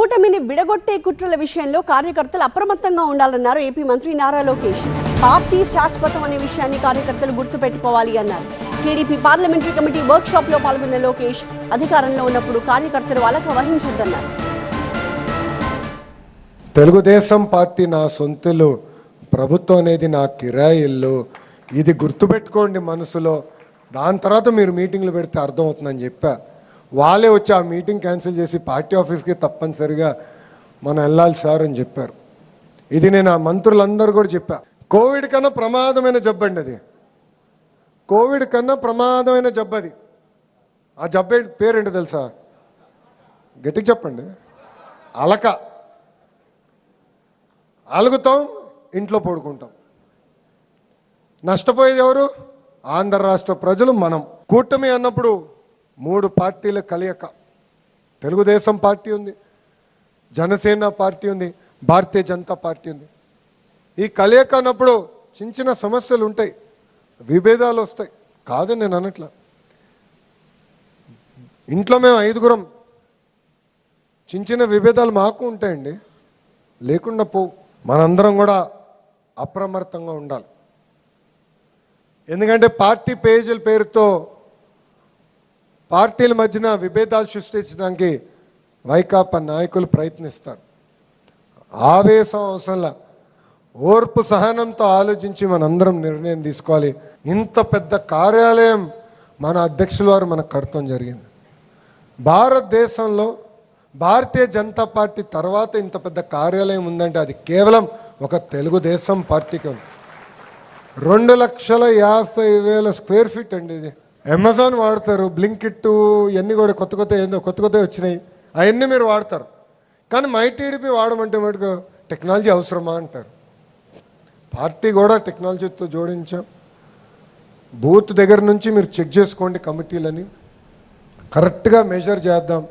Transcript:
కూటమిని విడగొట్టే కుట్రల విషయంలో కార్యకర్తలు అప్రమత్తంగా ఉండాలన్నారు ఏపీ మంత్రి నారా లోకేష్. పార్టీ శాశ్వతం అనే విషయాన్ని కార్యకర్తలు గుర్తుపెట్టుకోవాలి అన్నారు. TDP parliamentary committee work shop లో పాల్గొన్న లోకేష్ అధికారంలో ఉన్నప్పుడు కార్యకర్తలు అలక వహించొద్దన్నారు. తెలుగుదేశం పార్టీ నా సొంతలు, ప్రభుత్వం అనేది నా కిరాయి ఇల్లు, ఇది గుర్తుపెట్టుకోండి మనసులో. దాని తర్వాత మీరు మీటింగ్లు పెడితే అర్థమవుతుందని చెప్పా. వాళ్ళే వచ్చి ఆ మీటింగ్ క్యాన్సిల్ చేసి పార్టీ ఆఫీస్కి తప్పనిసరిగా మనం వెళ్ళాలి సార్ అని చెప్పారు. ఇది నేను ఆ మంత్రులందరూ కూడా చెప్పా. కోవిడ్ కన్నా ప్రమాదమైన జబ్బు అండి అది. కోవిడ్ కన్నా ప్రమాదమైన జబ్బు అది. ఆ జబ్బు పేరేంటో తెలుసా? గట్టిగా చెప్పండి. అలక. అలుగుతాం, ఇంట్లో పడుకుంటాం. నష్టపోయేది ఎవరు? ఆంధ్ర రాష్ట్ర ప్రజలు, మనం. కూటమి అన్నప్పుడు 3 పార్టీల కలయిక. తెలుగుదేశం పార్టీ ఉంది, జనసేన పార్టీ ఉంది, భారతీయ జనతా పార్టీ ఉంది. ఈ కలయిక అన్నప్పుడు చిన్న చిన్న సమస్యలు ఉంటాయి, విభేదాలు వస్తాయి. కాదని నేను అనట్లా. ఇంట్లో మేము 5గురం, చిన్న చిన్న విభేదాలు మాకు ఉంటాయండి, లేకుండా పో. మనందరం కూడా అప్రమత్తంగా ఉండాలి. ఎందుకంటే పార్టీ పేజీల పేరుతో పార్టీల మధ్యన విభేదాలు సృష్టించడానికి వైకాపా నాయకులు ప్రయత్నిస్తారు. ఆవేశం అవసరంలా, ఓర్పు సహనంతో ఆలోచించి మనందరం నిర్ణయం తీసుకోవాలి. ఇంత పెద్ద కార్యాలయం మన అధ్యక్షుల వారు మనకు కడతాం జరిగింది. భారతదేశంలో భారతీయ జనతా పార్టీ తర్వాత ఇంత పెద్ద కార్యాలయం ఉందంటే అది కేవలం ఒక తెలుగుదేశం పార్టీకి ఉంది. 2,50,000 స్క్వేర్ ఫీట్ అండి ఇది. అమెజాన్ వాడతారు, బ్లింకిట్, ఇవన్నీ కూడా కొత్త కొత్త వచ్చినాయి, అవన్నీ మీరు వాడతారు. కానీ మై టీడీపీ వాడమంటే మటుకు టెక్నాలజీ అవసరమా అంటారు. పార్టీ కూడా టెక్నాలజీతో జోడించాం. బూత్ దగ్గర నుంచి మీరు చెక్ చేసుకోండి, కమిటీలని కరెక్ట్గా మెజర్ చేద్దాం.